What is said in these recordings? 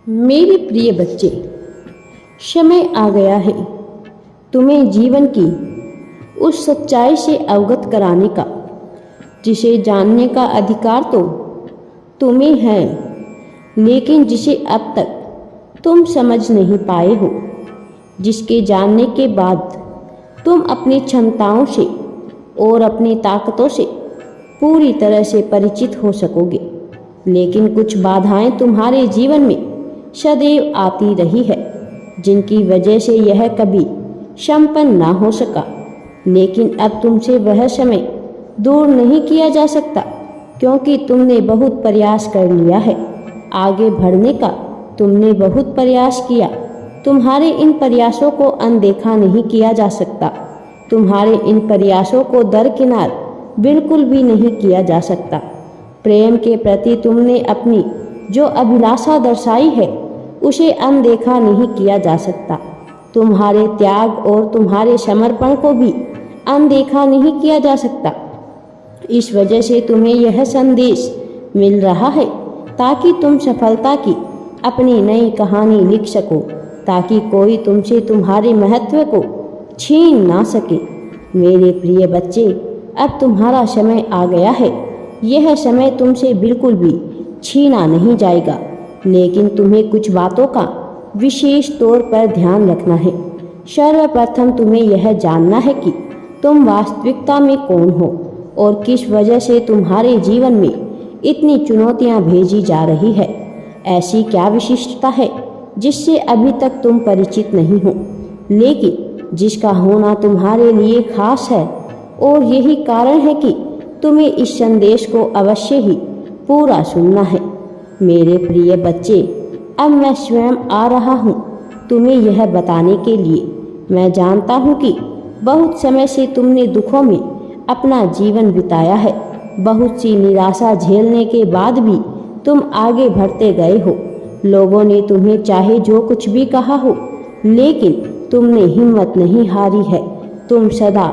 मेरे प्रिय बच्चे, समय आ गया है तुम्हें जीवन की उस सच्चाई से अवगत कराने का जिसे जानने का अधिकार तो तुम्हें है, लेकिन जिसे अब तक तुम समझ नहीं पाए हो, जिसके जानने के बाद तुम अपनी क्षमताओं से और अपनी ताकतों से पूरी तरह से परिचित हो सकोगे। लेकिन कुछ बाधाएं तुम्हारे जीवन में सदैव आती रही है, जिनकी वजह से यह कभी संपन्न ना हो सका। लेकिन अब तुमसे वह समय दूर नहीं किया जा सकता, क्योंकि तुमने बहुत प्रयास कर लिया है। आगे बढ़ने का तुमने बहुत प्रयास किया। तुम्हारे इन प्रयासों को अनदेखा नहीं किया जा सकता। तुम्हारे इन प्रयासों को दरकिनार बिल्कुल भी नहीं किया जा सकता। प्रेम के प्रति तुमने अपनी जो अभिलाषा दर्शाई है, उसे अनदेखा नहीं किया जा सकता। तुम्हारे त्याग और तुम्हारे समर्पण को भी अनदेखा नहीं किया जा सकता। इस वजह से तुम्हें यह संदेश मिल रहा है ताकि तुम सफलता की अपनी नई कहानी लिख सको, ताकि कोई तुमसे तुम्हारे महत्व को छीन ना सके। मेरे प्रिय बच्चे, अब तुम्हारा समय आ गया है। यह समय तुमसे बिल्कुल भी छीना नहीं जाएगा, लेकिन तुम्हें कुछ बातों का विशेष तौर पर ध्यान रखना है। सर्वप्रथम तुम्हें यह जानना है कि तुम वास्तविकता में कौन हो और किस वजह से तुम्हारे जीवन में इतनी चुनौतियां भेजी जा रही है। ऐसी क्या विशिष्टता है जिससे अभी तक तुम परिचित नहीं हो, लेकिन जिसका होना तुम्हारे लिए खास है। और यही कारण है कि तुम्हें इस संदेश को अवश्य ही पूरा सुनना है। मेरे प्रिय बच्चे, अब मैं स्वयं आ रहा हूँ तुम्हें यह बताने के लिए। मैं जानता हूँ कि बहुत समय से तुमने दुखों में अपना जीवन बिताया है। बहुत सी निराशा झेलने के बाद भी तुम आगे बढ़ते गए हो। लोगों ने तुम्हें चाहे जो कुछ भी कहा हो, लेकिन तुमने हिम्मत नहीं हारी है। तुम सदा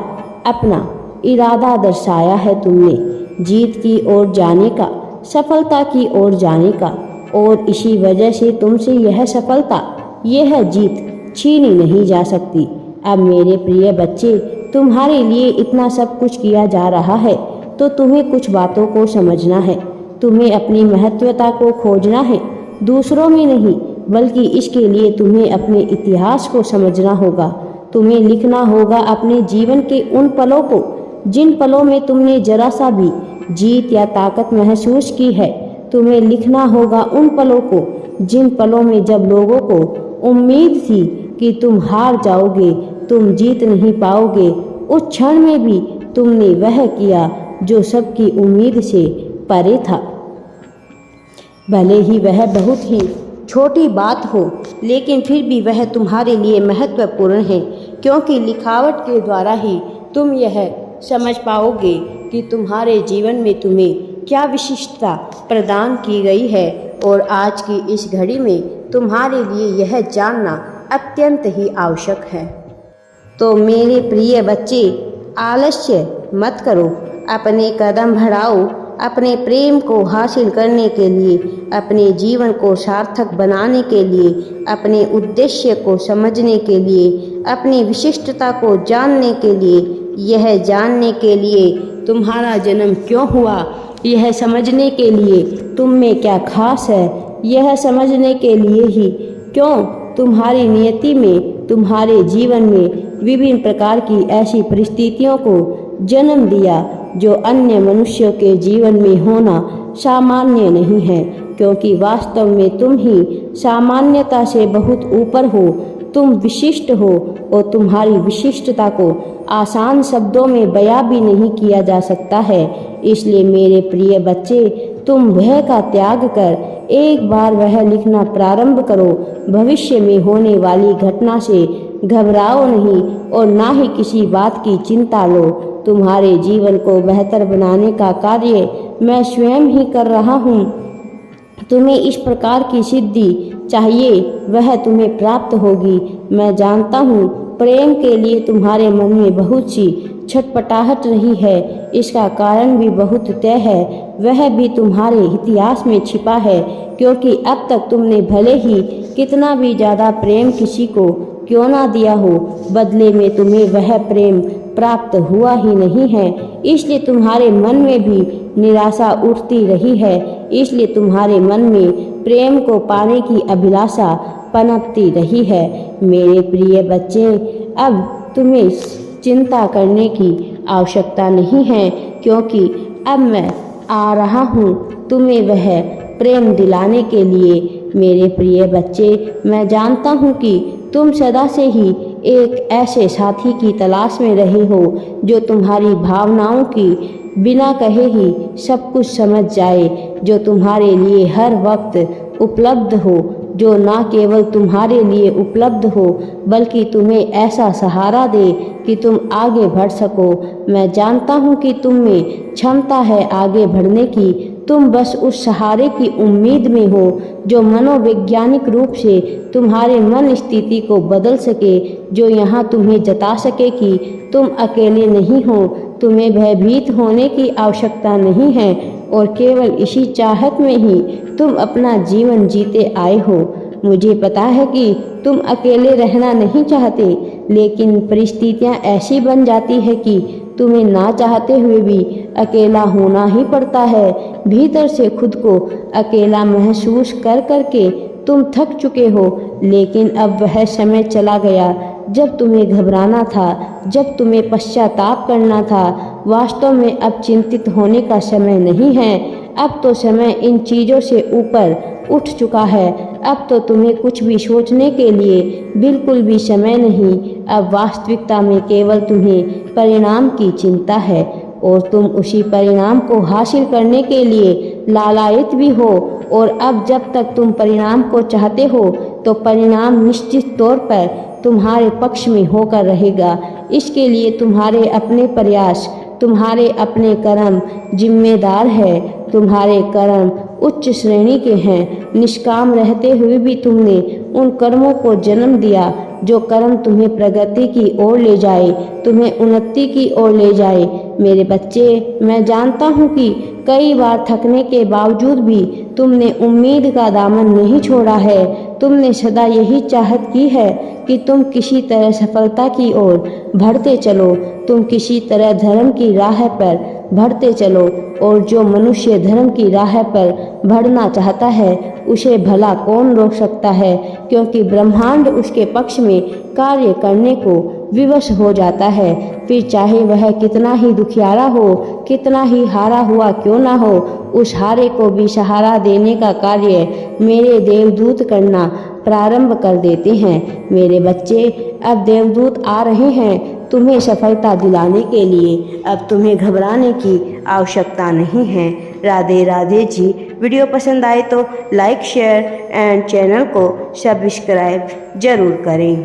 अपना इरादा दर्शाया है तुमने जीत की ओर जाने का, सफलता की ओर जाने का, और इसी वजह से तुमसे यह सफलता, यह जीत छीनी नहीं जा सकती। अब मेरे प्रिय बच्चे, तुम्हारे लिए इतना सब कुछ किया जा रहा है, तो तुम्हें कुछ बातों को समझना है। तुम्हें अपनी महत्वता को खोजना है, दूसरों में नहीं, बल्कि इसके लिए तुम्हें अपने इतिहास को समझना होगा। तुम्हें लिखना होगा अपने जीवन के उन पलों को जिन पलों में तुमने जरा सा भी जीत या ताकत महसूस की है। तुम्हें लिखना होगा उन पलों को जिन पलों में जब लोगों को उम्मीद थी कि तुम हार जाओगे, तुम जीत नहीं पाओगे, उस क्षण में भी तुमने वह किया जो सबकी उम्मीद से परे था। भले ही वह बहुत ही छोटी बात हो, लेकिन फिर भी वह तुम्हारे लिए महत्वपूर्ण है, क्योंकि लिखावट के द्वारा ही तुम यह समझ पाओगे कि तुम्हारे जीवन में तुम्हें क्या विशिष्टता प्रदान की गई है। और आज की इस घड़ी में तुम्हारे लिए यह जानना अत्यंत ही आवश्यक है। तो मेरे प्रिय बच्चे, आलस्य मत करो, अपने कदम बढ़ाओ। अपने प्रेम को हासिल करने के लिए, अपने जीवन को सार्थक बनाने के लिए, अपने उद्देश्य को समझने के लिए, अपनी विशिष्टता को जानने के लिए, यह जानने के लिए तुम्हारा जन्म क्यों हुआ, यह समझने के लिए तुम में क्या खास है, यह समझने के लिए ही क्यों तुम्हारी नियति में, तुम्हारे जीवन में विभिन्न प्रकार की ऐसी परिस्थितियों को जन्म दिया जो अन्य मनुष्यों के जीवन में होना सामान्य नहीं है, क्योंकि वास्तव में तुम ही सामान्यता से बहुत ऊपर हो। तुम विशिष्ट हो और तुम्हारी विशिष्टता को आसान शब्दों में बयां भी नहीं किया जा सकता है। इसलिए मेरे प्रिय बच्चे, तुम भय का त्याग कर एक बार वह लिखना प्रारंभ करो। भविष्य में होने वाली घटना से घबराओ नहीं और ना ही किसी बात की चिंता लो। तुम्हारे जीवन को बेहतर बनाने का कार्य मैं स्वयं ही कर रहा हूँ। तुम्हें इस प्रकार की सिद्धि चाहिए, वह तुम्हें प्राप्त होगी। मैं जानता हूँ प्रेम के लिए तुम्हारे मन में बहुत सी छटपटाहट रही है, इसका कारण भी बहुत तय है। वह भी तुम्हारे इतिहास में छिपा है, क्योंकि अब तक तुमने भले ही कितना भी ज़्यादा प्रेम किसी को क्यों ना दिया हो, बदले में तुम्हें वह प्रेम प्राप्त हुआ ही नहीं है। इसलिए तुम्हारे मन में भी निराशा उठती रही है। इसलिए तुम्हारे मन में प्रेम को पाने की अभिलाषा पनपती रही है। मेरे प्रिय बच्चे, अब तुम्हें चिंता करने की आवश्यकता नहीं है, क्योंकि अब मैं आ रहा हूँ तुम्हें वह प्रेम दिलाने के लिए। मेरे प्रिय बच्चे, मैं जानता हूँ कि तुम सदा से ही एक ऐसे साथी की तलाश में रहे हो जो तुम्हारी भावनाओं की बिना कहे ही सब कुछ समझ जाए, जो तुम्हारे लिए हर वक्त उपलब्ध हो, जो ना केवल तुम्हारे लिए उपलब्ध हो बल्कि तुम्हें ऐसा सहारा दे कि तुम आगे बढ़ सको। मैं जानता हूँ कि तुम में क्षमता है आगे बढ़ने की। तुम बस उस सहारे की उम्मीद में हो जो मनोवैज्ञानिक रूप से तुम्हारे मन स्थिति को बदल सके, जो यहाँ तुम्हें जता सके कि तुम अकेले नहीं हो। तुम्हें भयभीत होने की आवश्यकता नहीं है और केवल इसी चाहत में ही तुम अपना जीवन जीते आए हो। मुझे पता है कि तुम अकेले रहना नहीं चाहते, लेकिन परिस्थितियाँ ऐसी बन जाती है कि तुम्हें ना चाहते हुए भी अकेला होना ही पड़ता है। भीतर से खुद को अकेला महसूस कर करके तुम थक चुके हो, लेकिन अब वह समय चला गया जब तुम्हें घबराना था, जब तुम्हें पश्चाताप करना था। वास्तव में अब चिंतित होने का समय नहीं है। अब तो समय इन चीज़ों से ऊपर उठ चुका है। अब तो तुम्हें कुछ भी सोचने के लिए बिल्कुल भी समय नहीं। अब वास्तविकता में केवल तुम्हें परिणाम की चिंता है और तुम उसी परिणाम को हासिल करने के लिए लालायित भी हो। और अब जब तक तुम परिणाम को चाहते हो तो परिणाम निश्चित तौर पर तुम्हारे पक्ष में होकर रहेगा। इसके लिए तुम्हारे अपने प्रयास, तुम्हारे अपने कर्म जिम्मेदार है। तुम्हारे कर्म उच्च श्रेणी के हैं। निष्काम रहते हुए भी तुमने उन कर्मों को जन्म दिया जो कर्म तुम्हें प्रगति की ओर ले जाए, तुम्हें उन्नति की ओर ले जाए। मेरे बच्चे, मैं जानता हूँ कि कई बार थकने के बावजूद भी तुमने उम्मीद का दामन नहीं छोड़ा है। तुमने सदा यही चाहत की है कि तुम किसी तरह सफलता की ओर बढ़ते चलो, तुम किसी तरह धर्म की राह पर बढ़ते चलो। और जो मनुष्य धर्म की राह पर बढ़ना चाहता है उसे भला कौन रोक सकता है, क्योंकि ब्रह्मांड उसके पक्ष में कार्य करने को विवश हो जाता है। फिर चाहे वह कितना ही दुखियारा हो, कितना ही हारा हुआ क्यों ना हो, उस हारे को भी सहारा देने का कार्य मेरे देवदूत करना प्रारंभ कर देते हैं। मेरे बच्चे, अब देवदूत आ रहे हैं तुम्हें सफलता दिलाने के लिए। अब तुम्हें घबराने की आवश्यकता नहीं है। राधे राधे जी। वीडियो पसंद आए तो लाइक, शेयर एंड चैनल को सब्सक्राइब जरूर करें।